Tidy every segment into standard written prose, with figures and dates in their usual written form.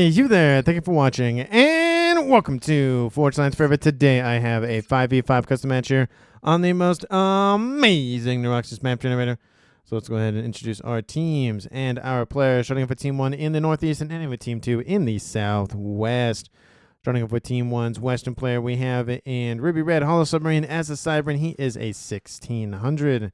Hey, you there. Thank you for watching, and welcome to Forge Lines Forever. Today, I have a 5v5 custom match here on the most amazing Neuroxys map generator. So let's go ahead and introduce our teams and our players. Starting off with Team 1 in the Northeast and ending with Team 2 in the Southwest. Starting off with Team 1's Western player, we have in Ruby Red Hollow Submarine as a Cybran. He is a 1600.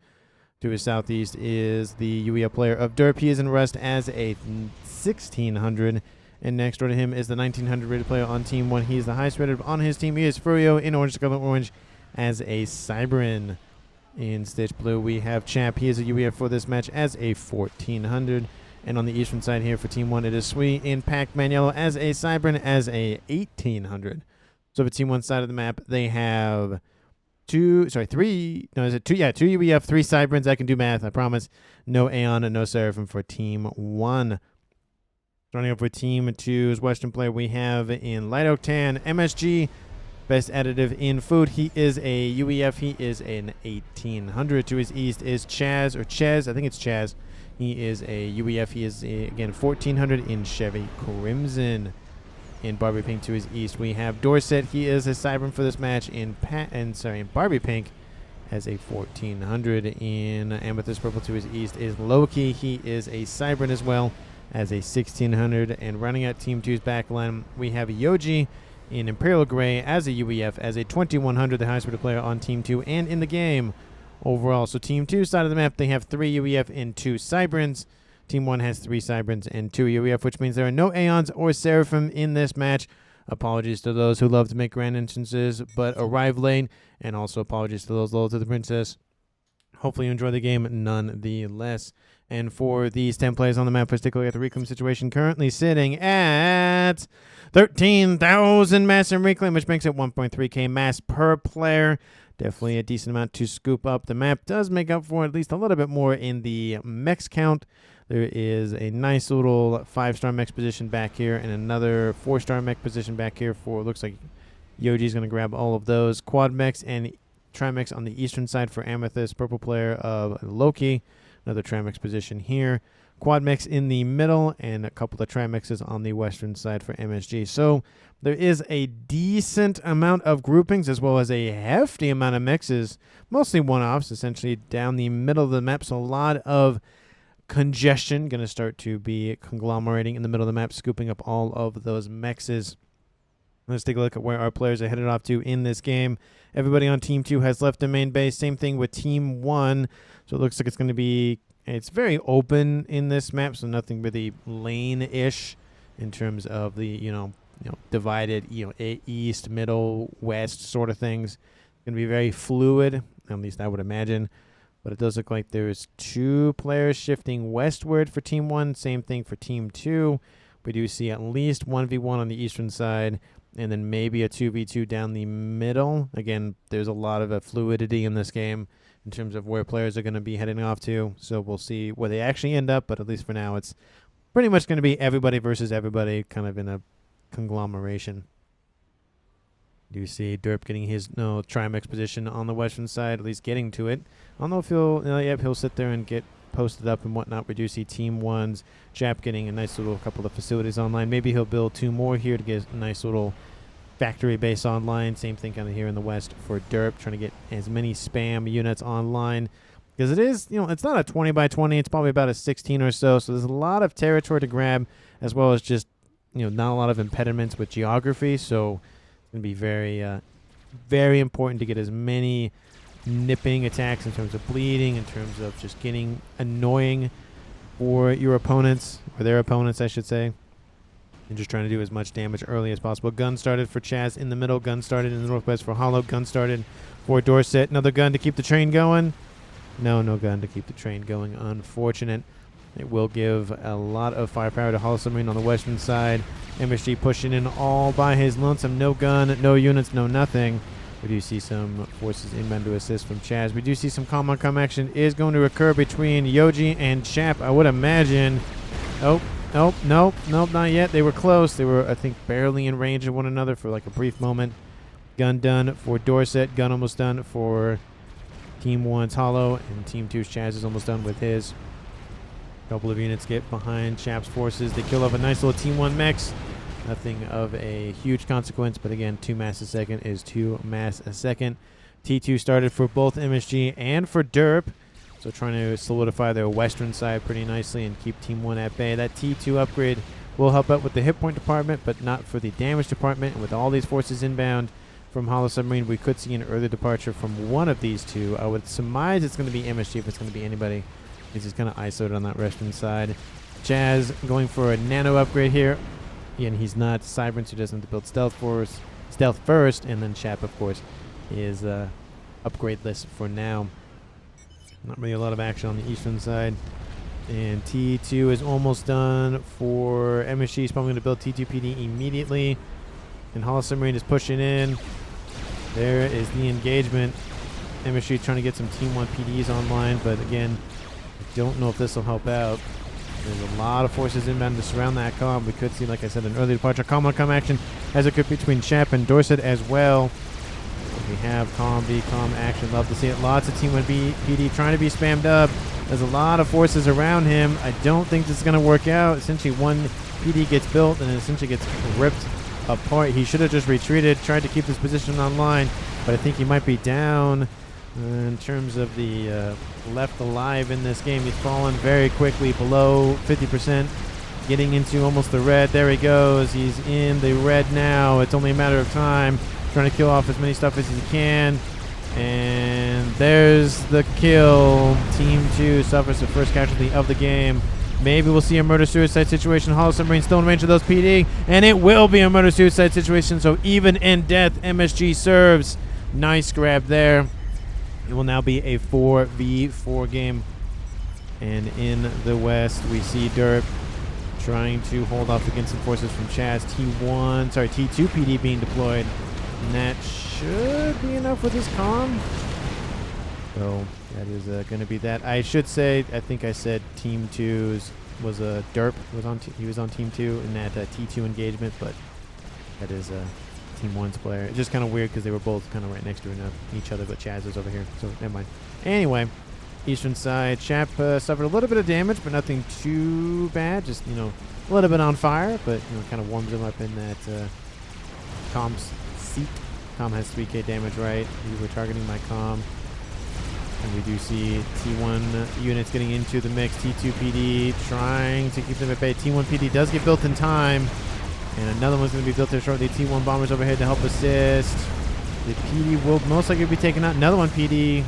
To his southeast is the UEA player of Derp. He is in Rust as a 1600. And next door to him is the 1900 rated player on Team 1. He is the highest rated on his team. He is Furio in Orange, Scarlet Orange as a Cybran. In Stitch Blue, we have Chap. He is a UEA for this match as a 1400. And on the eastern side here for Team 1, it is Sweet in Pac-Man Yellow as a Cybran as a 1800. So for Team 1 side of the map, they have two UEF, 3 Cybrans. I can do math, I promise. No Aeon and no Seraphim for Team 1. Starting off with Team 2's Western player, we have in Light Octane, MSG, best additive in food. He is a UEF. He is an 1800. To his east is Chaz, or Chez. I think it's Chaz. He is a UEF. He is, again, 1400 in Chevy Crimson. In Barbie Pink to his east, we have Dorset. He is a Cybran for this match in Barbie Pink as a 1400. In Amethyst Purple to his east is Loki. He is a Cybran as well as a 1600. And running out Team 2's backline, we have Yoji in Imperial Gray as a UEF as a 2100, the highest rated player on Team 2 and in the game overall. So Team 2 side of the map, they have 3 UEF and 2 Cybrans. Team 1 has 3 Cybrans and 2 UEF, which means there are no Aeons or Seraphim in this match. Apologies to those who love to make grand entrances but arrive late, and also apologies to those loyal to the princess. Hopefully you enjoy the game nonetheless. And for these 10 players on the map, let's take a look at the reclaim situation. Currently sitting at 13,000 mass in reclaim, which makes it 1.3k mass per player. Definitely a decent amount to scoop up. The map does make up for at least a little bit more in the mechs count. There is a nice little 5-star mech position back here and another 4-star mech position back here for, looks like Yoji's going to grab all of those. Quad mechs and Trimechs on the eastern side for Amethyst Purple player of Loki. Another Trimechs position here. Quad mechs in the middle and a couple of Trimexes on the western side for MSG. So there is a decent amount of groupings as well as a hefty amount of mixes, mostly one-offs essentially down the middle of the map. So a lot of congestion going to start to be conglomerating in the middle of the map, scooping up all of those mexes. Let's take a look at where our players are headed off to in this game. Everybody on Team 2 has left the main base. Same thing with Team 1. So it looks like it's going to be, it's very open in this map, so nothing really lane-ish in terms of the, divided, east, middle, west sort of things. It's going to be very fluid, at least I would imagine. But it does look like there's 2 players shifting westward for Team 1. Same thing for Team 2. We do see at least 1v1 on the eastern side, and then maybe a 2v2 down the middle. Again, there's a lot of fluidity in this game in terms of where players are going to be heading off to. So we'll see where they actually end up, but at least for now, it's pretty much going to be everybody versus everybody, kind of in a conglomeration. You see Derp getting his Trimex position on the western side, at least getting to it. I don't know if he'll sit there and get posted up and whatnot. We do see Team 1's Jap getting a nice little couple of facilities online. Maybe he'll build 2 more here to get a nice little factory base online. Same thing kind of here in the west for Derp, trying to get as many spam units online. Because it is, it's not a 20 by 20. It's probably about a 16 or so. So there's a lot of territory to grab, as well as just, not a lot of impediments with geography. So it's going to be very, very important to get as many nipping attacks in terms of bleeding, in terms of just getting annoying for your opponents, or their opponents, I should say. And just trying to do as much damage early as possible. Gun started for Chaz in the middle. Gun started in the northwest for Hollow. Gun started for Dorset. Another gun to keep the train going. No gun to keep the train going. Unfortunate. It will give a lot of firepower to Hollow Submarine on the western side. MSG pushing in all by his lonesome. No gun, no units, no nothing. We do see some forces inbound to assist from Chaz. We do see some come action is going to occur between Yoji and Chap, I would imagine. Nope, not yet. They were close. They were, I think, barely in range of one another for like a brief moment. Gun done for Dorset. Gun almost done for Team 1's Hollow. And Team 2's Chaz is almost done with his. A couple of units get behind Chap's forces. They kill off a nice little Team 1 mechs. Nothing of a huge consequence, but again, 2 mass a second is 2 mass a second. T2 started for both MSG and for Derp, so trying to solidify their western side pretty nicely and keep Team 1 at bay. That T2 upgrade will help out with the hit point department, but not for the damage department. And with all these forces inbound from Hollow Submarine, we could see an early departure from one of these two. I would surmise it's going to be MSG if it's going to be anybody. He's just kind of isolated on that western side. Jazz going for a nano upgrade here. Again, he's not Cybrance, who doesn't have to build stealth first, and then Chap, of course, is upgrade list for now. Not really a lot of action on the eastern side. And T2 is almost done for MSG. He's probably going to build T2 PD immediately. And Hollow Submarine is pushing in. There is the engagement. MSG trying to get some Team 1 PDs online, but again, I don't know if this will help out. There's a lot of forces inbound to surround that comm. We could see, like I said, an early departure. Comm on comm action as it could between Chap and Dorset as well. We have comm v comm action. Love to see it. Lots of Team 1 PD trying to be spammed up. There's a lot of forces around him. I don't think this is going to work out. Essentially, one PD gets built and it essentially gets ripped apart. He should have just retreated, tried to keep his position online, but I think he might be down in terms of the left alive in this game. He's fallen very quickly below 50%, getting into almost the red. There he goes. He's in the red now. It's only a matter of time. Trying to kill off as many stuff as he can. And there's the kill. Team 2 suffers the first casualty of the game. Maybe we'll see a murder-suicide situation. Hollow Submarine still in range of those PD. And it will be a murder-suicide situation. So even in death, MSG serves. Nice grab there. It will now be a 4v4 game. And in the west, we see Derp trying to hold off against some forces from Chaz. T2 PD being deployed. And that should be enough with his comm. So that is going to be that. I should say, I think I said Team 2's was a Derp. He was on Team 2 in that T2 engagement, but that is Team 1's player. It's just kind of weird because they were both kind of right next to each other, but Chaz is over here, so never mind. Anyway, eastern side, Chap suffered a little bit of damage, but nothing too bad. Just, a little bit on fire, but, kind of warms him up in that comm's seat. Comm has 3k damage, right? We were targeting my comm. And we do see T1 units getting into the mix. T2 PD trying to keep them at bay. T1 PD does get built in time. And another one's going to be built there shortly. T1 bombers overhead to help assist. The PD will most likely be taken out. Another T1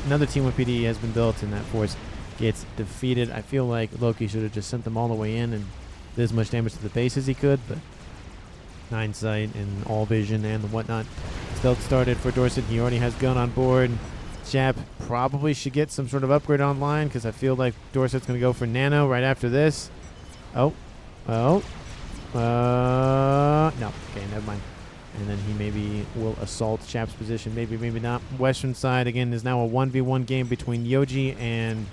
PD has been built, and that force gets defeated. I feel like Loki should have just sent them all the way in and did as much damage to the base as he could, but 9 sight and all vision and whatnot. Stealth started for Dorset. He already has gun on board. Chap probably should get some sort of upgrade online because I feel like Dorset's going to go for nano right after this. No. Okay, never mind. And then he maybe will assault Chap's position. Maybe, maybe not. Western side, again, is now a 1v1 game between Yoji and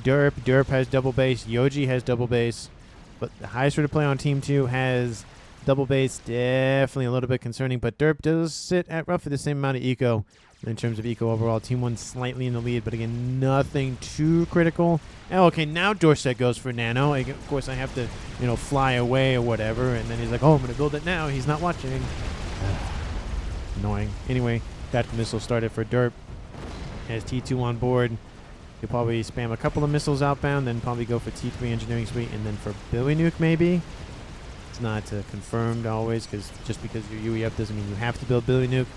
Derp. Derp has double base. Yoji has double base. But the highest rate of play on Team 2 has double base. Definitely a little bit concerning. But Derp does sit at roughly the same amount of eco in terms of eco overall. Team 1 slightly in the lead, but again, nothing too critical. Oh, okay, now Dorset goes for nano. Of course, I have to, fly away or whatever. And then he's like, oh, I'm going to build it now. He's not watching. Annoying. Anyway, tactical missile started for Derp. Has T2 on board. He'll probably spam a couple of missiles outbound, then probably go for T3 engineering suite, and then for Billy Nuke maybe. It's not confirmed always, because just because you're UEF doesn't mean you have to build Billy Nuke.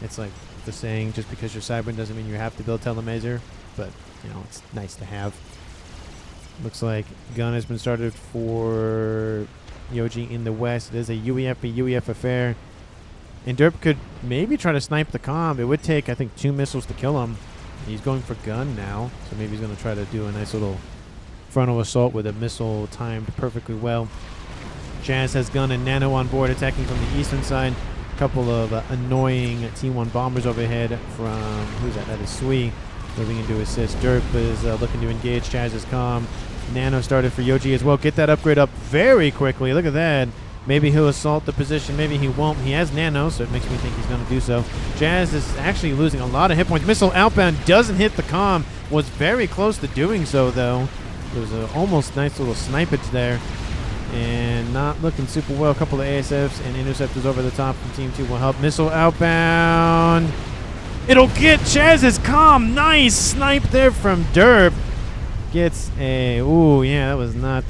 It's like the saying, just because you're Cyber doesn't mean you have to build Telemazer, but it's nice to have. Looks like gun has been started for Yoji in the west. It is a UEF affair. And Derp could maybe try to snipe the comm. It would take, I think, 2 missiles to kill him. He's going for gun now, so maybe he's going to try to do a nice little frontal assault with a missile timed perfectly well. Jazz has gun and nano on board, attacking from the eastern side. A couple of annoying T1 bombers overhead from, who's that? That is Sui, moving in to assist. Derp is looking to engage Chazz's comm. Nano started for Yoji as well. Get that upgrade up very quickly. Look at that. Maybe he'll assault the position. Maybe he won't. He has nano, so it makes me think he's going to do so. Jazz is actually losing a lot of hit points. Missile outbound doesn't hit the comm. Was very close to doing so, though. There was an almost nice little snipage there. and not looking super well. A couple of ASFs and interceptors over the top from Team 2 will help. Missile outbound. It'll get Chaz's comm. Nice snipe there from Derp. Gets a, ooh, yeah, that was not,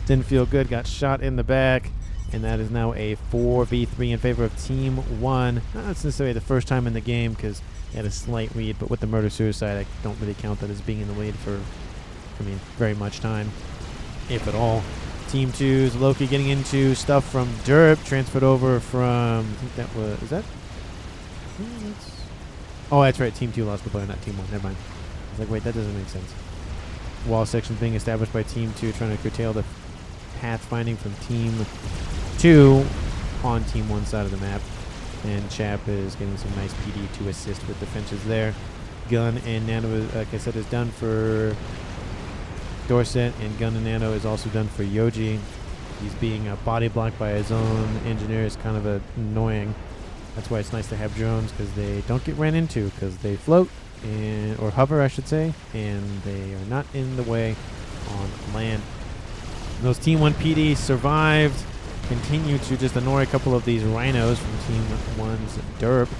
didn't feel good. Got shot in the back. And that is now a 4v3 in favor of Team 1. Not necessarily the first time in the game because they had a slight lead, but with the murder-suicide, I don't really count that as being in the lead for, very much time, if at all. Team 2's Loki getting into stuff from Derp, transferred over from, I think that was, is that? Oh, that's right, Team 2 lost the player, not Team 1, never mind. I was like, wait, that doesn't make sense. Wall sections being established by Team 2, trying to curtail the pathfinding from Team 2 on Team 1 side of the map. And Chap is getting some nice PD to assist with defenses there. Gun and Nano, like I said, is done for Dorset, and Gun and Nano is also done for Yoji. He's being body blocked by his own engineer. Is kind of annoying. That's why it's nice to have drones, because they don't get ran into, because they float, and or hover, I should say, and they are not in the way on land. Those Team 1 PD survived. Continue to just annoy a couple of these rhinos from Team 1's Derp,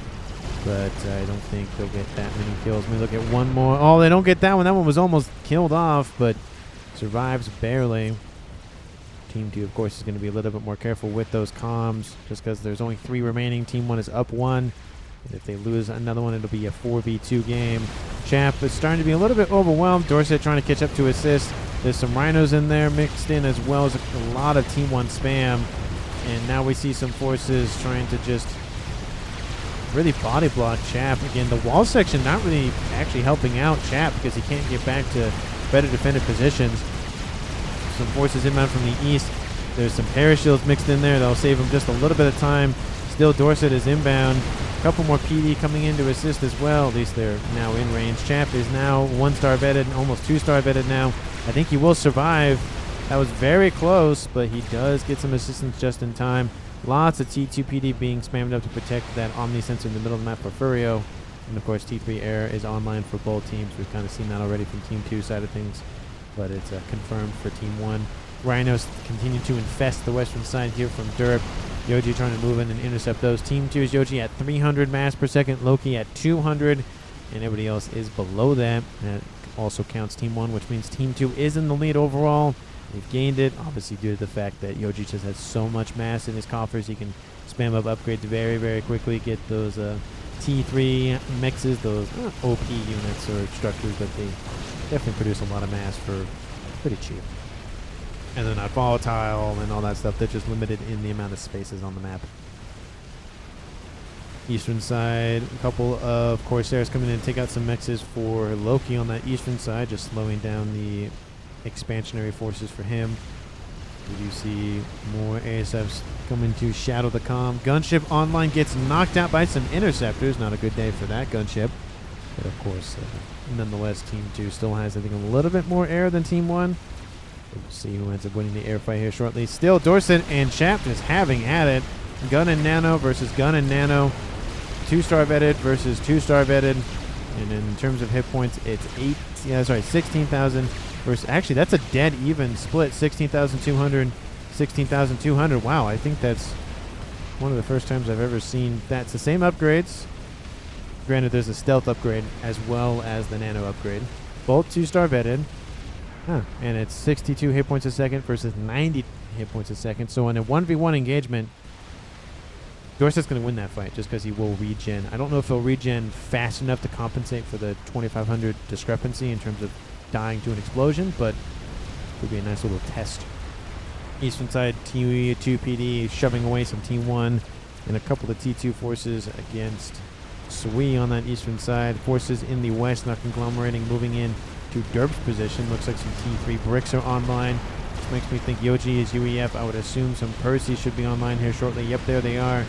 but I don't think they'll get that many kills. Let me look at one more. Oh, they don't get that one. That one was almost killed off, but survives barely. Team 2, of course, is going to be a little bit more careful with those comms, just because there's only 3 remaining. Team 1 is up 1. And if they lose another one, it'll be a 4v2 game. Chap is starting to be a little bit overwhelmed. Dorset trying to catch up to assist. There's some rhinos in there mixed in, as well as a lot of Team 1 spam. And now we see some forces trying to just really body block Chap. Again, the wall section not really actually helping out Chap because he can't get back to better defended positions. Some forces inbound from the east. There's some parashields mixed in there. That'll save him just a little bit of time. Still, Dorset is inbound. A couple more PD coming in to assist as well. At least they're now in range. Chap is now 1-star vetted, almost 2-star vetted now. I think he will survive. That was very close, but he does get some assistance just in time. Lots of T2 PD being spammed up to protect that Omni sensor in the middle of the map for Furio. And of course, T3 air is online for both teams. We've kind of seen that already from Team 2 side of things, but it's confirmed for Team 1. Rhinos continue to infest the western side here from Derp. Yoji trying to move in and intercept those. Team 2 is Yoji at 300 mass per second, Loki at 200, and everybody else is below that. That also counts Team 1, which means Team 2 is in the lead overall. They've gained it, obviously due to the fact that Yoji just has so much mass in his coffers. He can spam up upgrades very, very quickly, get those T3 mixes, those OP units or structures, but they definitely produce a lot of mass for pretty cheap. And they're not volatile and all that stuff. They're just limited in the amount of spaces on the map. Eastern side, a couple of Corsairs coming in to take out some mixes for Loki on that eastern side, just slowing down the expansionary forces for him. We do see more ASFs coming to shadow the comm. Gunship online gets knocked out by some interceptors. Not a good day for that gunship. But of course, nonetheless, Team 2 still has, I think, a little bit more air than Team 1. We'll see who ends up winning the air fight here shortly. Still, Dorset and Chap just having at it. Gun and Nano versus Gun and Nano. 2-star vetted versus 2-star vetted. And in terms of hit points, it's 16,000 versus, actually, that's a dead even split. 16,200, 16,200. Wow, I think that's one of the first times I've ever seen that. It's the same upgrades. Granted, there's a stealth upgrade as well as the Nano upgrade. Both 2-star vetted. And it's 62 hit points a second versus 90 hit points a second. So in a 1v1 engagement, Dorset's going to win that fight just because he will regen. I don't know if he'll regen fast enough to compensate for the 2,500 discrepancy in terms of dying to an explosion, but it would be a nice little test. Eastern side, T2 PD shoving away some T1 and a couple of T2 forces against Sui on that eastern side. Forces in the west not conglomerating, moving in to Derp's position. Looks like some T3 bricks are online, which makes me think Yoji is UEF. I would assume some Percy should be online here shortly. Yep, there they are.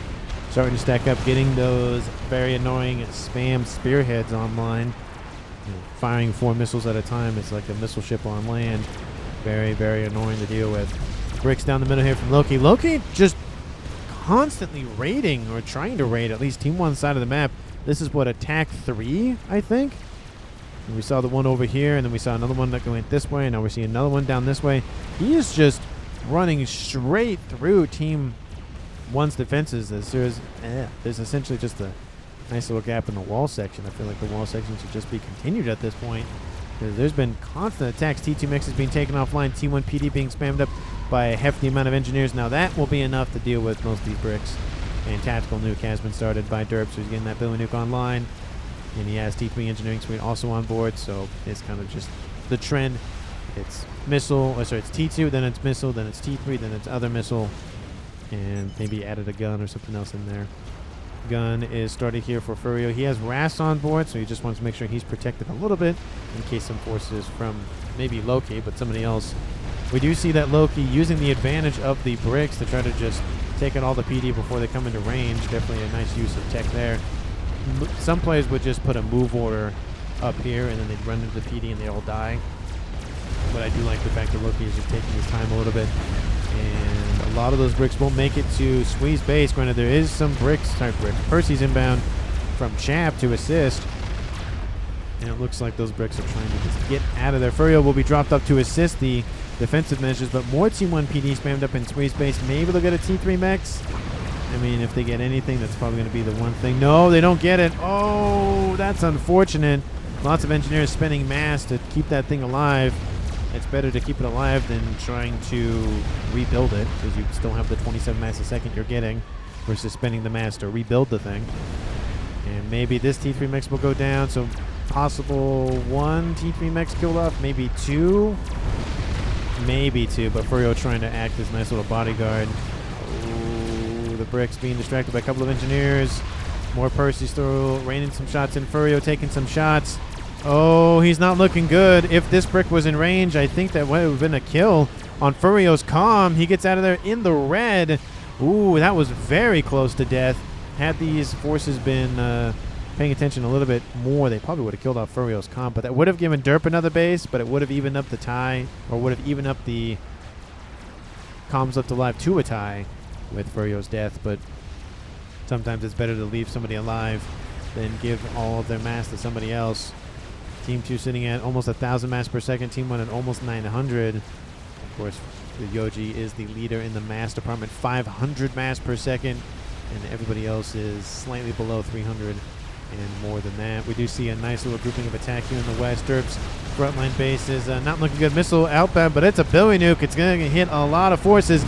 Starting to stack up, getting those very annoying spam spearheads online. Firing 4 missiles at a time. It's like a missile ship on land. Very, very annoying to deal with. Bricks down the middle here from Loki. Loki just constantly raiding, or trying to raid at least Team 1 side of the map. This is what, attack 3, I think? And we saw the one over here, and then we saw another one that went this way, and now we're seeing another one down this way. He is just running straight through Team 1's defenses. As there's essentially just a nice little gap in the wall section. I feel like the wall section should just be continued at this point, because there's been constant attacks. T2 Mix is being taken offline. T1 PD being spammed up by a hefty amount of engineers. Now that will be enough to deal with most of these bricks. And Tactical Nuke has been started by Derp, so he's getting that Billy Nuke online. And he has T3 Engineering Suite also on board, so it's kind of just the trend. It's missile, it's T2, then it's missile, then it's T3, then it's other missile, and maybe added a gun or something else in there. Gun is started here for Furio. He has Rast on board, so he just wants to make sure he's protected a little bit in case some forces from maybe Loki, but somebody else. We do see that Loki using the advantage of the bricks to try to just take out all the PD before they come into range. Definitely a nice use of tech there. Some players would just put a move order up here and then they'd run into the PD and they all die. But I do like the fact that Loki is just taking his time a little bit. And a lot of those bricks won't make it to Squeeze base. Granted, there is some Percy's inbound from Chap to assist. And it looks like those bricks are trying to just get out of there. Furio will be dropped up to assist the defensive measures, but more T1 PD spammed up in Squeeze base. Maybe they'll get a T3 Max. I mean, if they get anything, that's probably going to be the one thing. No, they don't get it. Oh, that's unfortunate. Lots of engineers spending mass to keep that thing alive. It's better to keep it alive than trying to rebuild it, because you still have the 27 mass a second you're getting versus spending the mass to rebuild the thing. And maybe this T3 Max will go down, so possible 1 T3 Max killed off, maybe 2. Maybe 2, but Furio trying to act as a nice little bodyguard. Ooh, the bricks being distracted by a couple of engineers. More Percy's through, raining some shots in. Furio taking some shots. Oh, he's not looking good. If this brick was in range, I think that would have been a kill on Furio's comm. He gets out of there in the red. Ooh, that was very close to death. Had these forces been paying attention a little bit more, they probably would have killed off Furio's comm. But that would have given Derp another base, but it would have evened up the tie, or would have evened up the comms left alive to a tie with Furio's death. But sometimes it's better to leave somebody alive than give all of their mass to somebody else. Team 2 sitting at almost 1,000 mass per second. Team 1 at almost 900. Of course, the Yoji is the leader in the mass department, 500 mass per second, and everybody else is slightly below 300 and more than that. We do see a nice little grouping of attack here in the west. Derp's frontline base is not looking good. Missile outbound, but it's a Billy Nuke. It's going to hit a lot of forces.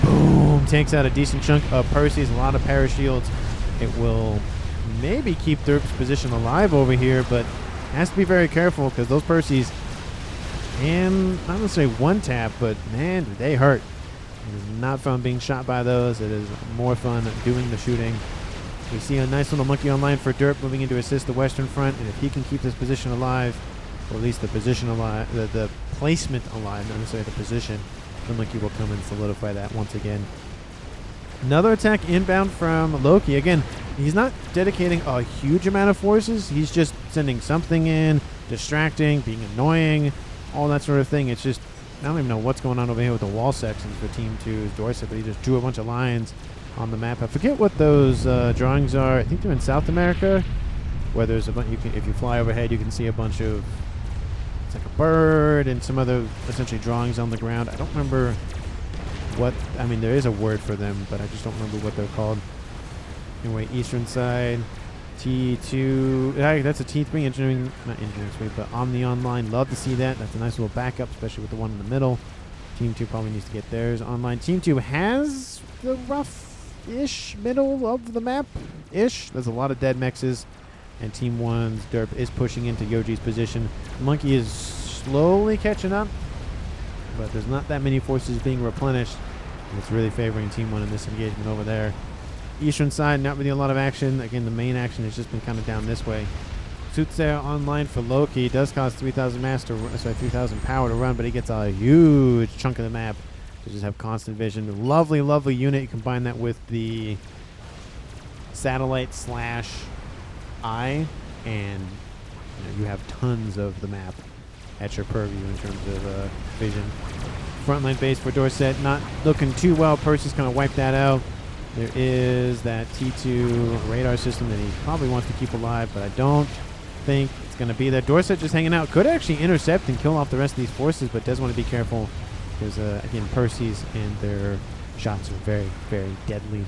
Boom! Takes out a decent chunk of Percy's, a lot of parashields. It will maybe keep Derp's position alive over here, but has to be very careful because those Percy's, and not necessarily one tap, but man, do they hurt. It is not fun being shot by those. It is more fun doing the shooting. We see a nice little monkey online for Derp moving in to assist the western front, and if he can keep this position alive, or at least the position alive, the placement alive, not necessarily the position, the monkey will come and solidify that once again. Another attack inbound from Loki. Again, he's not dedicating a huge amount of forces. He's just sending something in, distracting, being annoying, all that sort of thing. It's just, I don't even know what's going on over here with the wall sections for Team 2's Dorset, but he just drew a bunch of lines on the map. I forget what those drawings are. I think they're in South America, where there's a bunch. If you fly overhead, you can see a bunch of, it's like a bird and some other essentially drawings on the ground. I don't remember what, I mean, there is a word for them, but I just don't remember what they're called. Anyway, eastern side, T2, that's a T3 engineering, not engineering suite, but Omni online. Love to see that. That's a nice little backup, especially with the one in the middle. Team 2 probably needs to get theirs online. Team 2 has the rough-ish middle of the map-ish. There's a lot of dead mexes, and Team 1's Derp is pushing into Yoji's position. Monkey is slowly catching up, but there's not that many forces being replenished. And it's really favoring Team 1 in this engagement over there. Eastern side, not really a lot of action. Again, the main action has just been kind of down this way. Soothsayer online for Loki. Does cost 3,000 mass to, 3,000 power to run, but he gets a huge chunk of the map to just have constant vision. Lovely, lovely unit. You combine that with the satellite / eye, and you have tons of the map at your purview in terms of vision. Frontline base for Dorset, not looking too well. Percy's kind of wiped that out. There is that T2 radar system that he probably wants to keep alive, but I don't think it's going to be there. Dorset just hanging out. Could actually intercept and kill off the rest of these forces, but does want to be careful because, again, Percy's and their shots are very, very deadly.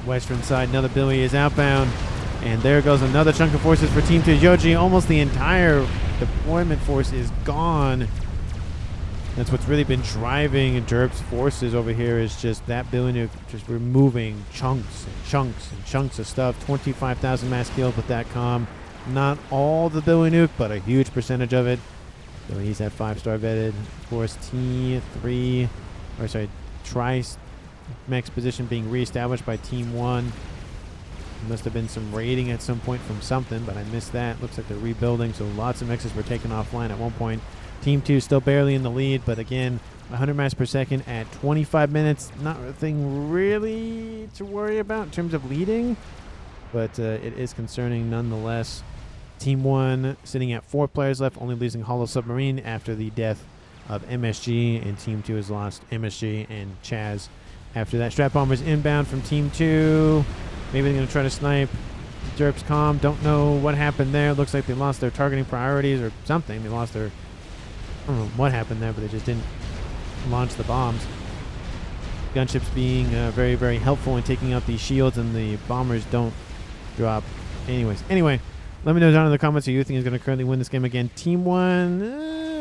Western side, another Billy is outbound. And there goes another chunk of forces for Team 2. Yoji, almost the entire deployment force is gone. That's what's really been driving Derp's forces over here, is just that Billy Nuke just removing chunks and chunks and chunks of stuff. 25,000 mass kills with that comm. Not all the Billy Nuke, but a huge percentage of it. So he's at 5-star vetted. Of course, T3, or sorry, Tri-Mex position being reestablished by Team 1. Must have been some raiding at some point from something, but I missed that. Looks like they're rebuilding, so lots of mexes were taken offline at one point. Team 2 still barely in the lead, but again, 100 mass per second at 25 minutes. Not a thing really to worry about in terms of leading, but it is concerning nonetheless. Team 1 sitting at 4 players left, only losing Hollow Submarine after the death of MSG, and Team 2 has lost MSG and Chaz. After that, Strat Bombers inbound from Team 2. Maybe they're going to try to snipe Derp's comm. Don't know what happened there. Looks like they lost their targeting priorities or something. They lost their... I don't know what happened there, but they just didn't launch the bombs. Gunships being very, very helpful in taking out these shields, and the bombers don't drop. Anyway, let me know down in the comments who you think is going to currently win this game. Again, Team 1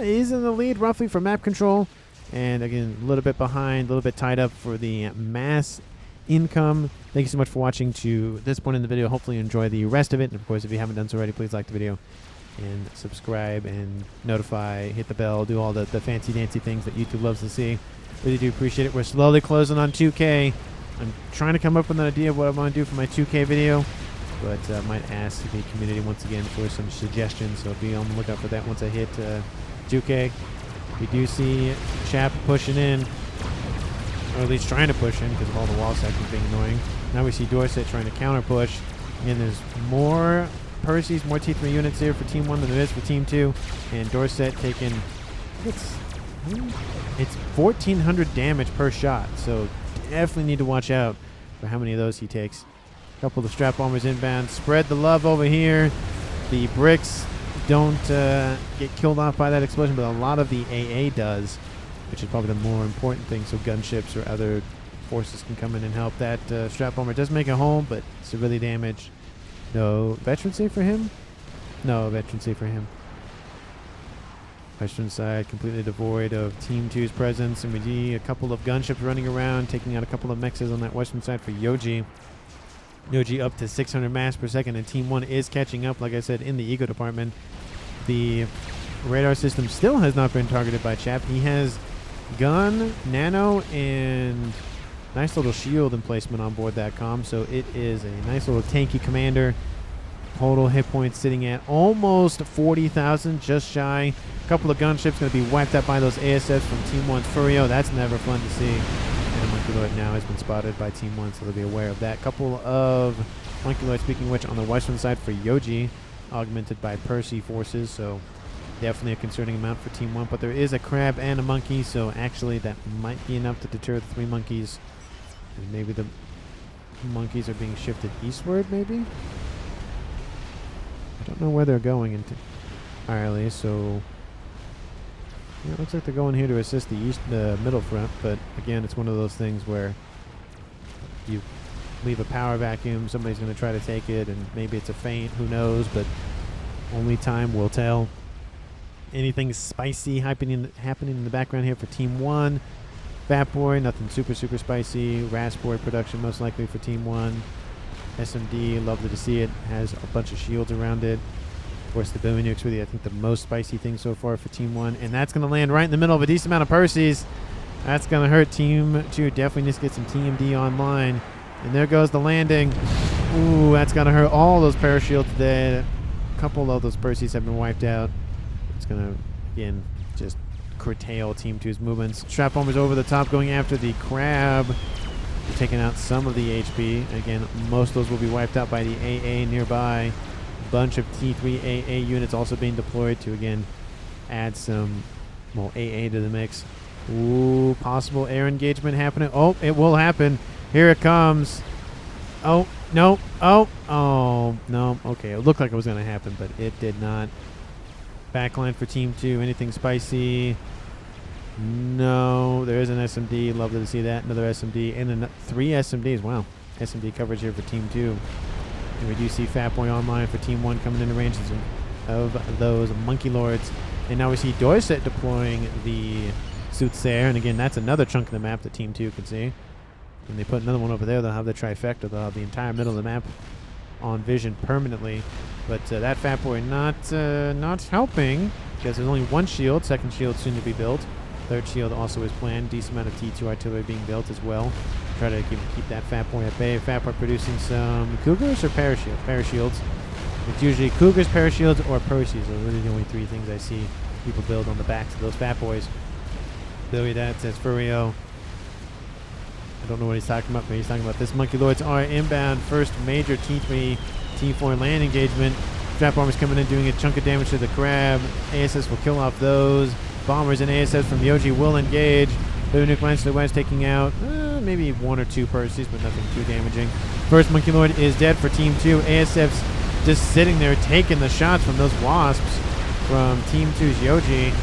is in the lead roughly for map control. And again, a little bit behind, a little bit tied up for the mass income. Thank you so much for watching to this point in the video. Hopefully you enjoy the rest of it. And of course, if you haven't done so already, please like the video and subscribe and notify, hit the bell, do all the fancy dancy things that YouTube loves to see. Really do appreciate it. We're slowly closing on 2K. I'm trying to come up with an idea of what I want to do for my 2K video, but I might ask the community once again for some suggestions, so be on the lookout for that once I hit 2K. We do see Chap pushing in, or at least trying to push in because of all the wall sections being annoying. Now we see Dorset trying to counter push, and there's more Percy's, more T3 units here for Team 1 than there is for Team 2, and Dorset taking, it's 1,400 damage per shot, so definitely need to watch out for how many of those he takes. A couple of Strat Bombers inbound. Spread the love over here. The bricks don't get killed off by that explosion, but a lot of the AA does, which is probably the more important thing, so gunships or other forces can come in and help. That Strat Bomber does make it home, but severely damaged. No veteran save for him? No veteran save for him. Western side completely devoid of Team 2's presence, and we see a couple of gunships running around, taking out a couple of mexes on that western side for Yoji. Yoji up to 600 mass per second, and Team 1 is catching up, like I said, in the eco department. The radar system still has not been targeted by Chap. He has gun, nano, and nice little shield emplacement on board that comm, so it is a nice little tanky commander. Total hit points sitting at almost 40,000, just shy. A couple of gunships going to be wiped out by those ASFs from Team 1's Furio. That's never fun to see. And a Monkeyloid now has been spotted by Team 1, so they'll be aware of that. Couple of Monkeyloid, speaking of which, on the western side for Yoji, augmented by Percy forces, so definitely a concerning amount for Team 1. But there is a crab and a monkey, so actually that might be enough to deter the 3 monkeys. And maybe the monkeys are being shifted eastward, maybe? I don't know where they're going entirely, so yeah, it looks like they're going here to assist the middle front, but again, it's one of those things where you leave a power vacuum, somebody's going to try to take it, and maybe it's a feint, who knows, but only time will tell. Anything spicy happening in the background here for Team 1. Fat Boy, nothing super spicy. Raspboy production most likely for Team 1. SMD, lovely to see it. Has a bunch of shields around it. Of course, the Billy Nuke's really, I think, the most spicy thing so far for Team 1. And that's going to land right in the middle of a decent amount of Percy's. That's going to hurt Team 2. Definitely needs to get some TMD online. And there goes the landing. Ooh, that's going to hurt all those parashields dead. A couple of those Percy's have been wiped out. It's going to, again, just curtail Team 2's movements. Strat Bombers over the top going after the crab. Taking out some of the HP. Again, most of those will be wiped out by the AA nearby. Bunch of T3 AA units also being deployed to, again, add some, well, AA to the mix. Ooh, possible air engagement happening. Oh, it will happen. Here it comes. Oh, no. Oh, no. Okay, it looked like it was going to happen, but it did not. Backline for Team 2. Anything spicy? No, there is an SMD. Lovely to see that. Another SMD and 3 SMDs. Wow. SMD coverage here for Team 2. And we do see Fat Boy online for Team 1 coming into range of those Monkey Lords. And now we see Dorset deploying the Soothsayer. And again, that's another chunk of the map that Team 2 can see. When they put another one over there, they'll have the trifecta. They'll have the entire middle of the map on vision permanently. But that Fat Boy not helping, because there's only one shield. Second shield soon to be built. Third shield also is planned. Decent amount of T2 artillery being built as well. Try to keep that Fat Boy at bay. Fat Boy producing some Cougars or Parashields? Parashields. It's usually Cougars, Parashields, or Perseus. Those are really the only 3 things I see people build on the backs of those Fat Boys. Billy that says Furio. I don't know what he's talking about, but he's talking about this. Monkey Lords are inbound. First major T3, T4 land engagement. Strap Bombers coming in doing a chunk of damage to the Crab. ASS will kill off those. Bombers and ASS from Yoji will engage. Nuke lands to the west, taking out maybe 1 or 2 Perseus, but nothing too damaging. First Monkey Lord is dead for Team 2. ASF's just sitting there taking the shots from those Wasps from Team 2's Yoji.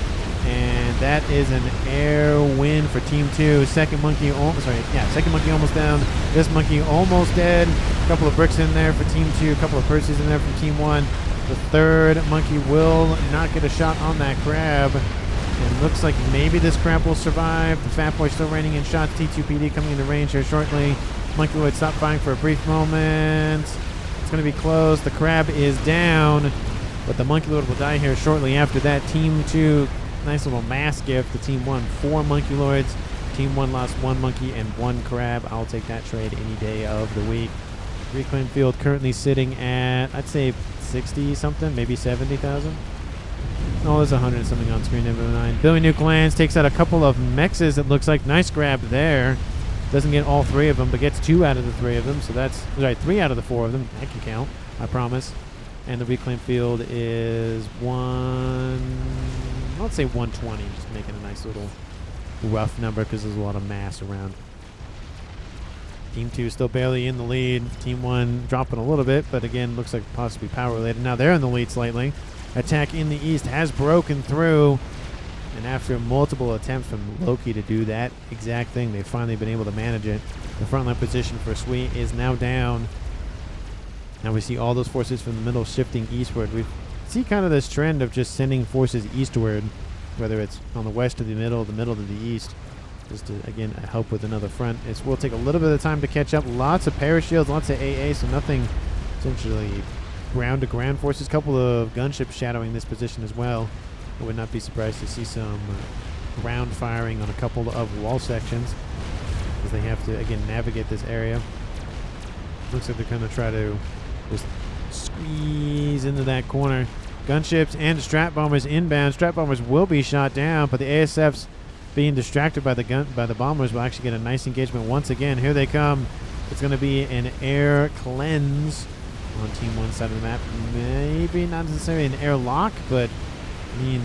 And that is an air win for Team 2. Second monkey almost down. This monkey almost dead. A couple of bricks in there for Team 2. A couple of Perseus in there from Team 1. The third monkey will not get a shot on that Crab. And looks like maybe this Crab will survive. The Fat Boy still raining in shots. T2PD coming into range here shortly. Monkey Lord stop firing for a brief moment. It's going to be close. The Crab is down. But the Monkey Lord will die here shortly after that. Team 2... nice little mass gift to Team 1. 4 Monkey Lords. Team 1 lost 1 monkey and 1 crab. I'll take that trade any day of the week. Reclaim field currently sitting at, I'd say 60 something, maybe 70,000. Oh, there's 100 something on screen. Number 9. Billy Nuke lands, takes out a couple of mexes. It looks like nice grab there. Doesn't get all 3 of them, but gets 2 out of the 3 of them. So that's right, 3 out of the 4 of them. That can count, I promise. And the reclaim field is let's say 120, just making a nice little rough number because there's a lot of mass around. Team 2 still barely in the lead. Team 1 dropping a little bit, but again, looks like possibly power related. Now they're in the lead slightly. Attack in the east has broken through, and after multiple attempts from Loki to do that exact thing, they've finally been able to manage it. The frontline position for Sweet is now down. Now we see all those forces from the middle shifting eastward. We see kind of this trend of just sending forces eastward, whether it's on the west to the middle to the east, just to, again, help with another front. It will take a little bit of time to catch up. Lots of parashields, lots of AA, so nothing essentially ground-to-ground forces. A couple of gunships shadowing this position as well. I would not be surprised to see some ground firing on a couple of wall sections as they have to, again, navigate this area. Looks like they're going to try to just squeeze into that corner. Gunships and Strat Bombers inbound. Strat Bombers will be shot down, but the ASFs being distracted by the bombers will actually get a nice engagement once again. Here they come. It's going to be an air cleanse on Team 1 side of the map. Maybe not necessarily an airlock, but I mean,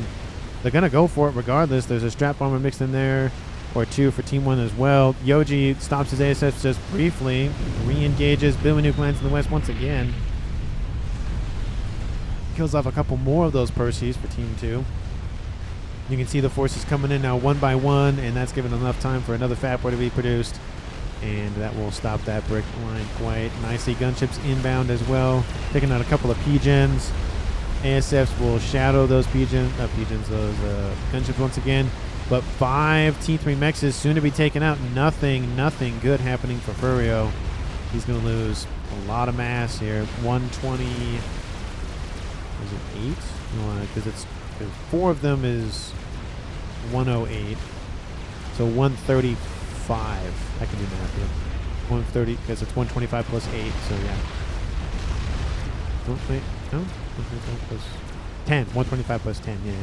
they're going to go for it regardless. There's a Strat Bomber mixed in there, or 2 for Team 1 as well. Yoji stops his ASFs just briefly, re-engages. Billy Nuke lands in the west once again. Kills off a couple more of those Perseus for Team 2. You can see the forces coming in now 1 by 1, and that's given enough time for another Fat Boy to be produced. And that will stop that brick line quite nicely. Gunships inbound as well, taking out a couple of P-Gens. ASFs will shadow those gunships once again. But 5 T3 mexes soon to be taken out. Nothing good happening for Furio. He's going to lose a lot of mass here. 120. Is it 8? No, because 4 of them is 108. So 135. I can do math here. 130 because it's 125 plus 8. So yeah. Oh, wait, no. 125 plus 10. 125 plus 10. Yeah.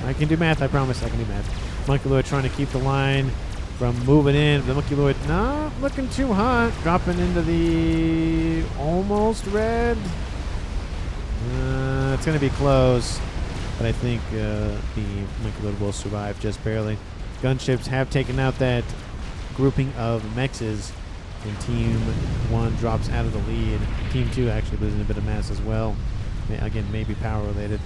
I can do math, I promise I can do math. Monkey Lord trying to keep the line from moving in. The Monkey Lord not looking too hot. Dropping into the almost red. It's going to be close, but I think the Monkey Lord will survive just barely. Gunships have taken out that grouping of mexes, and Team 1 drops out of the lead. Team 2 actually losing a bit of mass as well. Again, maybe power related.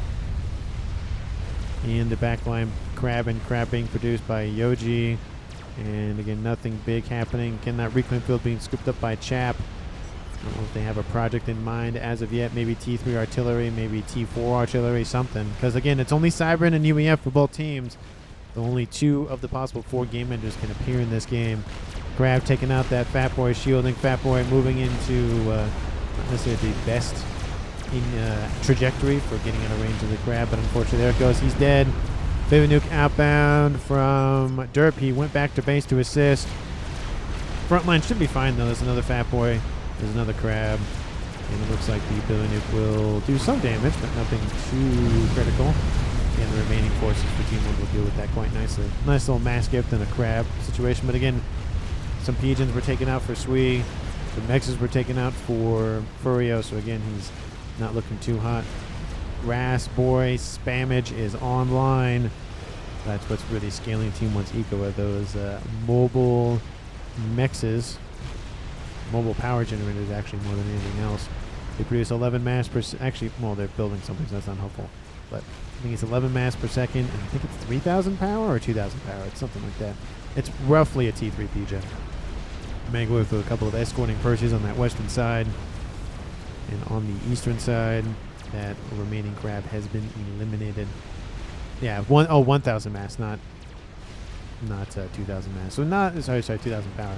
In the backline, crab being produced by Yoji. And again, nothing big happening. Again, that reclaim field being scooped up by Chap. I don't know if they have a project in mind as of yet. Maybe T3 artillery, maybe T4 artillery, something. Because again, it's only Cybran and UEF for both teams. So only 2 of the possible 4 game enders can appear in this game. Crab taking out that Fat Boy, shielding Fat Boy, moving into not necessarily the best in trajectory for getting out of range of the Crab, but unfortunately there it goes. He's dead. Baby Nuke outbound from Derp. He went back to base to assist. Frontline should be fine though. There's another Fat Boy. There's another Crab. And it looks like the Baby Nuke will do some damage, but nothing too critical. And the remaining forces for Team 1 will deal with that quite nicely. Nice little mass gift and a Crab situation. But again, some Pigeons were taken out for Sui. The Mexes were taken out for Furio. So again, he's not looking too hot. Grass Boy Spammage is online. That's what's really scaling Team 1's eco are those mobile Mexes. Mobile power generators actually more than anything else. They produce 11 mass per actually, well, they're building something, so that's not helpful. But I think it's 11 mass per second, and I think it's 3,000 power or 2,000 power. It's something like that. It's roughly a T3 PJ. Mega with a couple of escorting Perseus on that western side. And on the eastern side, that remaining Crab has been eliminated. Yeah, 1,000 mass, not 2,000 mass. So not, sorry, 2,000 power.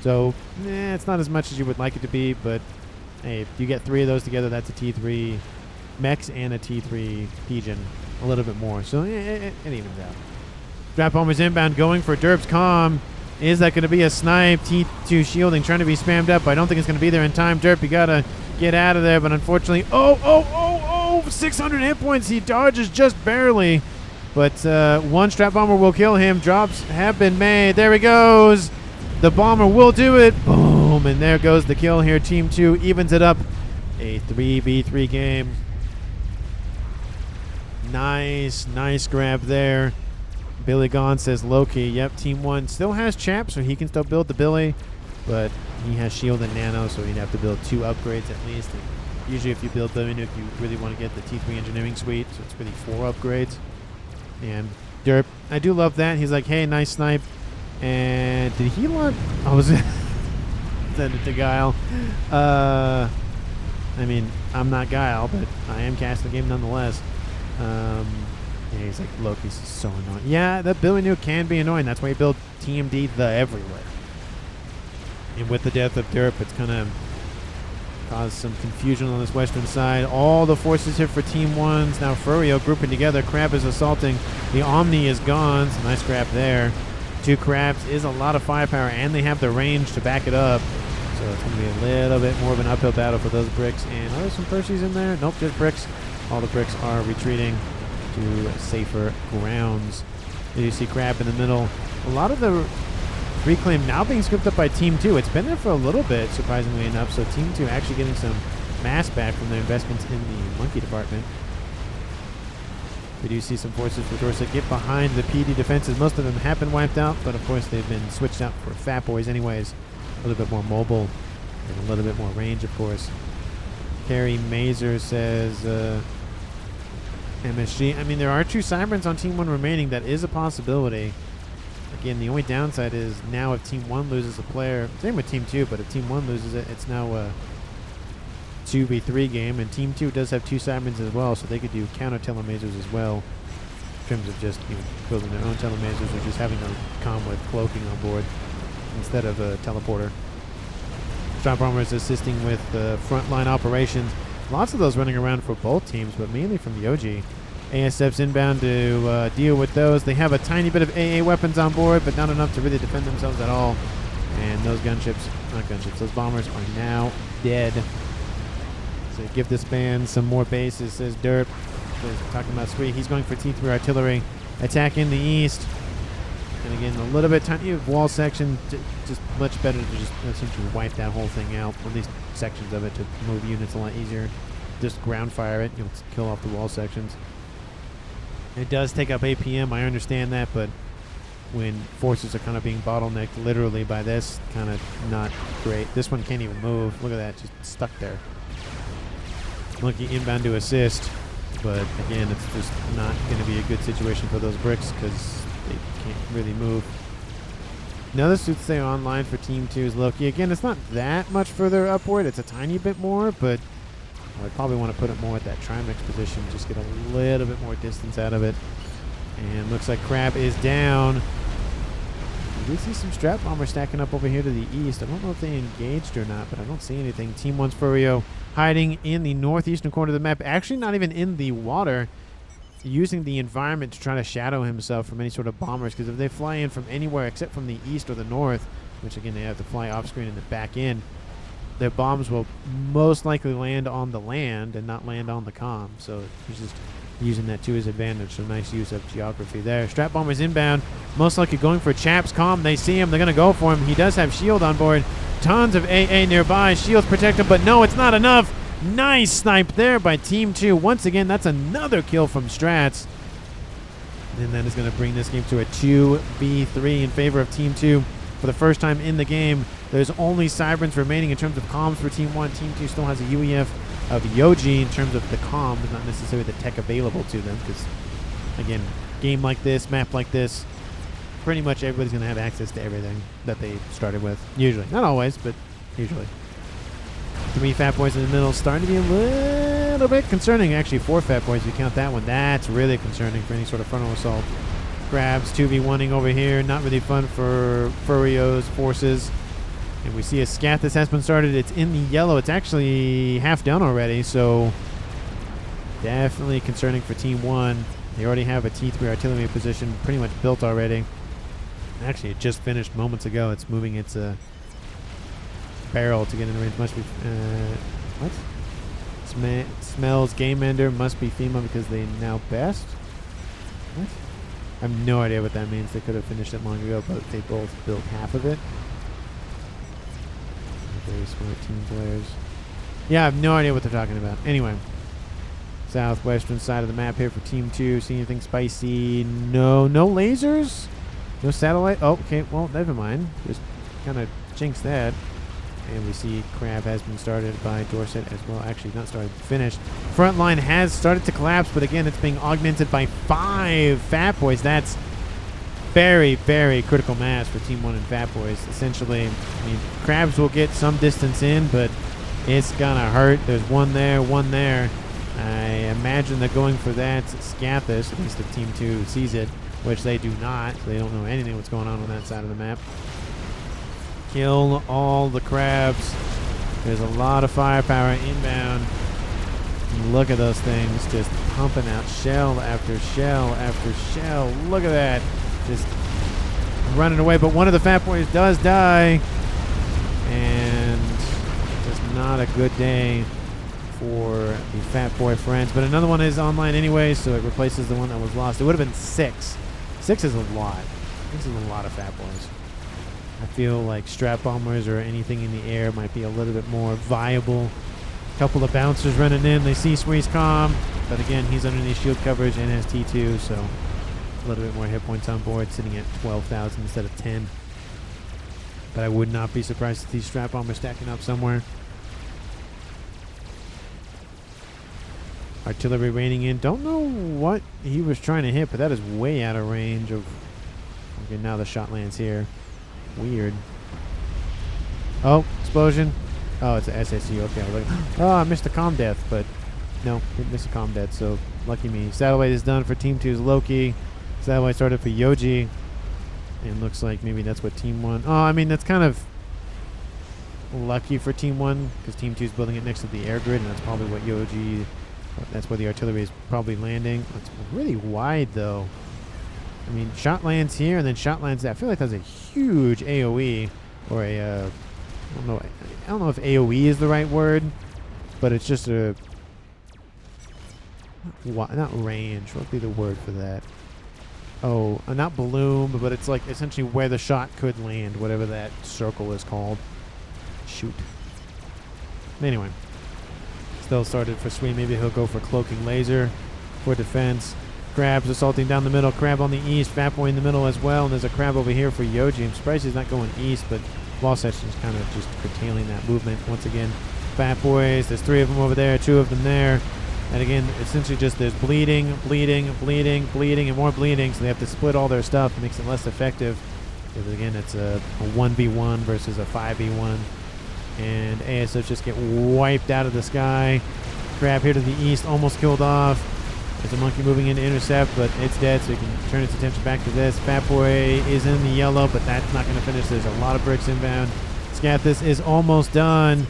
So, it's not as much as you would like it to be, but hey, if you get 3 of those together, that's a T3 Mex and a T3 Pigeon. A little bit more. So, it evens out. Strap Bomber's inbound going for Derp's Comm. Is that going to be a snipe? T2 shielding trying to be spammed up. I don't think it's going to be there in time. Derp, you got to get out of there, but unfortunately, 600 hit points. He dodges just barely, but one Strap Bomber will kill him. Drops have been made. There he goes. The Bomber will do it. Boom, and there goes the kill here. Team 2 evens it up. A 3v3 game. Nice grab there. Billy Gone says Loki. Yep, Team 1 still has Chap, so he can still build the Billy, but he has Shield and Nano, so he'd have to build 2 upgrades at least. And usually if you build Billy Nuke, you really want to get the T3 Engineering Suite, so it's really 4 upgrades. And Derp, I do love that. He's like, hey, nice snipe. And did he launch? I was send it to Guile. I mean, I'm not Guile, but I am casting the game nonetheless. Yeah, he's like, Loki's so annoying. Yeah, that Billy Nuke can be annoying. That's why you build TMD the everywhere. And with the death of Derp, it's kind of caused some confusion on this western side. All the forces here for Team 1's now Furio grouping together. Crab is assaulting. The Omni is gone. So nice grab there. 2 Crabs is a lot of firepower, and they have the range to back it up. So it's going to be a little bit more of an uphill battle for those bricks. And are there some Perseus in there? Nope, just bricks. All the bricks are retreating to safer grounds. You see Crab in the middle. A lot of the reclaim now being scooped up by Team 2. It's been there for a little bit, surprisingly enough. So Team 2 actually getting some mass back from their investments in the monkey department. We do see some forces for Dorset get behind the PD defenses. Most of them have been wiped out, but of course they've been switched out for Fat Boys anyways. A little bit more mobile and a little bit more range, of course. Carrie Mazer says MSG. I mean, there are 2 Cyberns on Team 1 remaining. That is a possibility. Again, the only downside is now if Team 1 loses a player, same with Team 2, but if Team 1 loses it, it's now a 2v3 game, and Team 2 does have 2 Cyberns as well, so they could do counter telemasers as well in terms of just building their own telemasers or just having a comm with cloaking on board instead of a teleporter. Strap Bomber is assisting with frontline operations. Lots of those running around for both teams, but mainly from the OG. ASF's inbound to deal with those. They have a tiny bit of AA weapons on board, but not enough to really defend themselves at all. And those those bombers are now dead. So give this band some more bases, says Derp. Talking about Sweet. He's going for T3 artillery. Attack in the east. And again, a little bit tiny wall section. Just much better to just essentially wipe that whole thing out. At least sections of it to move units a lot easier. Just ground fire it. You'll kill off the wall sections. It does take up APM. I understand that, but when forces are kind of being bottlenecked literally by this, kind of not great. This one can't even move. Look at that. Just stuck there. Monkey inbound to assist. But again, it's just not going to be a good situation for those bricks because they can't really move. Another soothsayer online for Team 2's Loki. Again, it's not that much further upward. It's a tiny bit more, but I would probably want to put it more at that Trimax position. Just get a little bit more distance out of it. And looks like Crab is down. We do see some Strat Bombers stacking up over here to the east. I don't know if they engaged or not, but I don't see anything. Team 1's Furio hiding in the northeastern corner of the map. Actually not even in the water. Using the environment to try to shadow himself from any sort of bombers, because if they fly in from anywhere except from the east or the north, which again they have to fly off screen in the back end, their bombs will most likely land on the land and not land on the comm. So he's just using that to his advantage. So nice use of geography there. Strat Bomber's inbound, most likely going for Chap's comm. They see him, they're going to go for him. He does have shield on board. Tons of AA nearby. Shields protect him, but no, it's not enough. Nice snipe there by Team 2. Once again, that's another kill from Strats. And that is going to bring this game to a 2v3 in favor of Team 2. For the first time in the game, there's only Cybern's remaining in terms of comms for Team 1. Team 2 still has a UEF of Yoji in terms of the comm, but not necessarily the tech available to them. Because, again, game like this, map like this, pretty much everybody's going to have access to everything that they started with. Usually. Not always, but usually. 3 Fat Boys in the middle, starting to be a little bit concerning. Actually, 4 Fat Boys, if you count that one. That's really concerning for any sort of frontal assault. Grabs 2v1ing over here. Not really fun for Furio's forces. And we see a scat. This has been started. It's in the yellow. It's actually half done already, so definitely concerning for Team 1. They already have a T3 artillery position pretty much built already. Actually, it just finished moments ago. It's moving its barrel to get in the range. Must be what? Smells game ender. Must be FEMA because they now best. What? I have no idea what that means. They could have finished it long ago, but they both built half of it. Very smart team players. Yeah, I have no idea what they're talking about. Anyway, southwestern side of the map here for Team 2. See anything spicy? No lasers. No satellite. Oh, okay. Well, never mind. Just kind of jinx that. And we see Crab has been started by Dorset as well. Actually, not started, finished. Front line has started to collapse, but again, it's being augmented by 5 Fat Boys. That's very, very critical mass for Team 1 and Fat Boys. Essentially, I mean, Crabs will get some distance in, but it's going to hurt. There's one there. I imagine they're going for that Scathis, at least if Team 2 sees it, which they do not. So they don't know anything what's going on that side of the map. Kill all the Crabs. There's a lot of firepower inbound. Look at those things just pumping out shell after shell after shell. Look at that. Just running away. But one of the Fat Boys does die. And just not a good day for the Fat Boy friends. But another one is online anyway, so it replaces the one that was lost. It would have been 6. 6 is a lot. This is a lot of Fat Boys. I feel like Strat Bombers or anything in the air might be a little bit more viable. A couple of bouncers running in. They see Squeeze Calm, but again, he's underneath shield coverage and has T2, so a little bit more hit points on board, sitting at 12,000 instead of 10. But I would not be surprised to see Strat Bombers stacking up somewhere. Artillery raining in. Don't know what he was trying to hit, but that is way out of range of... Okay, now the shot lands here. Weird. Oh, explosion. Oh, it's an SSU. Okay, I was like, oh, I missed a comm death, but no, didn't miss a comm death, so lucky me. Satellite is done for Team 2's Loki. Satellite started for Yoji. And looks like maybe that's what Team 1... Oh, I mean, that's kind of lucky for Team 1, because Team 2 is building it next to the air grid, and that's probably what Yoji... That's where the artillery is probably landing. It's really wide, though. I mean, shot lands here, and then shot lands there. I feel like that's a huge AoE, or a, I don't know if AoE is the right word, but it's just a, not range, what would be the word for that? Oh, not balloon, but it's like essentially where the shot could land, whatever that circle is called. Shoot. Anyway, still started for Sweet. Maybe he'll go for cloaking laser for defense. Crabs assaulting down the middle. Crab on the east. Fat Boy in the middle as well. And there's a Crab over here for Yoji. I'm surprised he's not going east, but Wasatch is kind of just curtailing that movement once again. Fat Boys. There's 3 of them over there. 2 of them there. And again, essentially just there's bleeding, and more bleeding, so they have to split all their stuff. It makes it less effective. Because again, it's a 1v1 versus a 5v1. And ASFs just get wiped out of the sky. Crab here to the east, almost killed off. There's a monkey moving in to intercept, but it's dead, so he can turn its attention back to this. Fat Boy is in the yellow, but that's not going to finish. There's a lot of bricks inbound. Scathis is almost done.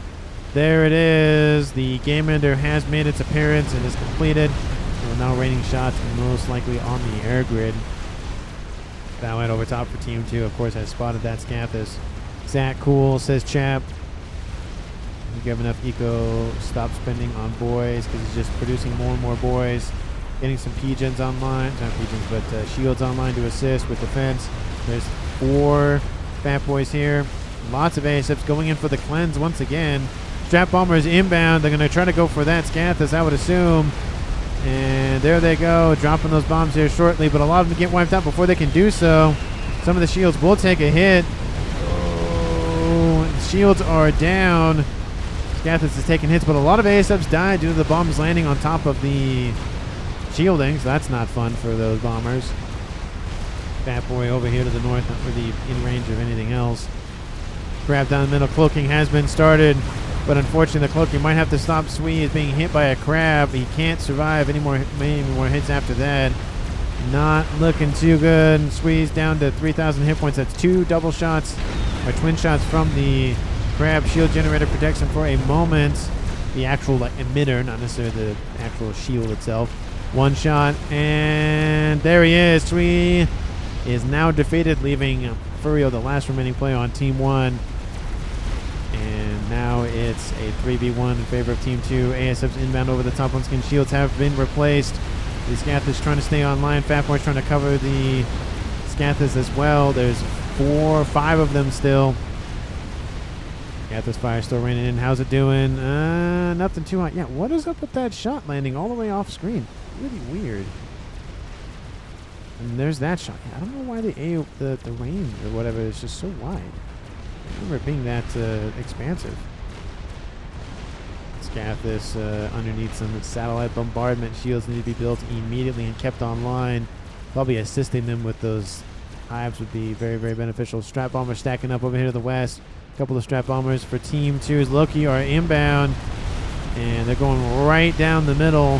There it is. The game ender has made its appearance and is completed. We're now raining shots, most likely on the air grid. That went over top for Team 2. Of course, has spotted that Scathis. Zach, cool, says Chap. You have enough eco. Stop spending on boys because he's just producing more and more boys. Getting some P-gens online. Not P-gens, but shields online to assist with defense. There's 4 Fat Boys here. Lots of ASFs going in for the cleanse once again. Strap Bombers inbound. They're going to try to go for that Scathis, I would assume. And there they go, dropping those bombs here shortly, but a lot of them get wiped out before they can do so. Some of the shields will take a hit. Oh, shields are down. Scathis is taking hits, but a lot of ASFs died due to the bombs landing on top of the shielding, so that's not fun for those bombers. Fat Boy over here to the north, not really in range of anything else. Grab down the middle, cloaking has been started. But unfortunately, the cloaking might have to stop. Swee is being hit by a crab. He can't survive any more hits after that. Not looking too good. Swee's down to 3,000 hit points. That's 2 double shots, or twin shots from the crab. Shield generator protects him for a moment. The actual emitter, not necessarily the actual shield itself. 1 shot, and there he is. Swee is now defeated, leaving Furio, the last remaining player on Team 1. And now it's a 3v1 in favor of Team 2. ASF's inbound over the top on skin. Shields have been replaced. The Scathis trying to stay online. Fat Boy's trying to cover the Scathis as well. There's 4, 5 of them still. Scathis fire still raining in. How's it doing? Nothing too hot. Yeah, what is up with that shot landing all the way off screen? Really weird. And there's that shot. Yeah, I don't know why the range or whatever is just so wide. I remember it being that expansive. Scathis underneath some satellite bombardment. Shields need to be built immediately and kept online. Probably assisting them with those hives would be very, very beneficial. Strap Bombers stacking up over here to the west. A couple of Strap Bombers for Team 2's Loki are inbound. And they're going right down the middle.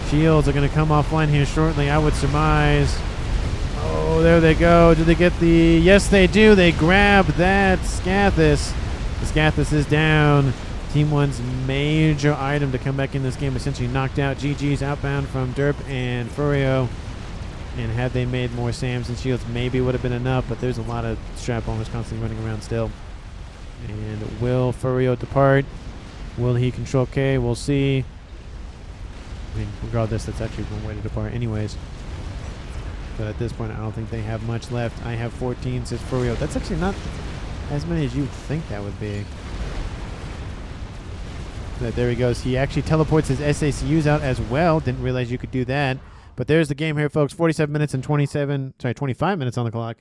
Shields are going to come offline here shortly, I would surmise. Oh, there they go. Do they get the... Yes, they do. They grab that Scathis. The Scathis is down. Team 1's major item to come back in this game essentially knocked out. GG's outbound from Derp and Furio. And had they made more SAMs and shields, maybe would have been enough, but there's a lot of Strap Bombers constantly running around still. And will Furio depart? Will he control K? We'll see. I mean, regardless, that's actually one way to depart anyways. But at this point, I don't think they have much left. I have 14, says Furio. That's actually not as many as you'd think that would be. But there he goes. He actually teleports his SACUs out as well. Didn't realize you could do that. But there's the game here, folks. 47 minutes and 25 minutes on the clock.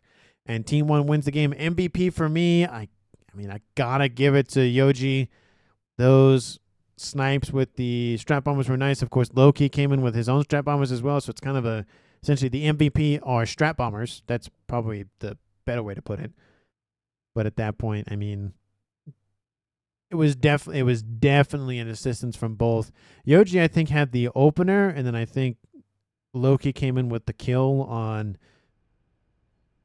And Team 1 wins the game. MVP for me, I mean, I gotta give it to Yoji. Those snipes with the Strap Bombers were nice. Of course, Loki came in with his own Strap Bombers as well. So it's kind of essentially the MVP are Strap Bombers. That's probably the better way to put it. But at that point, I mean, it was definitely an assistance from both. Yoji, I think, had the opener, and then I think Loki came in with the kill on...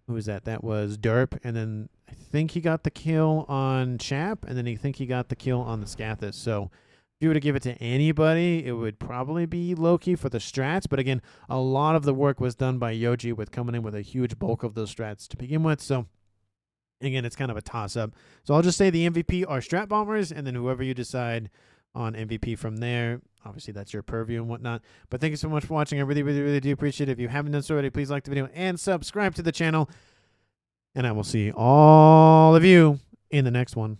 Who was that? That was Derp, and then I think he got the kill on Chap, and then I think he got the kill on the Scathis. So if you were to give it to anybody, it would probably be Loki for the strats. But again, a lot of the work was done by Yoji with coming in with a huge bulk of those strats to begin with. So again, it's kind of a toss-up. So I'll just say the MVP are Strap Bombers, and then whoever you decide on MVP from there, obviously that's your purview and whatnot. But thank you so much for watching. I really, really, really do appreciate it. If you haven't done so already, please like the video and subscribe to the channel. And I will see all of you in the next one.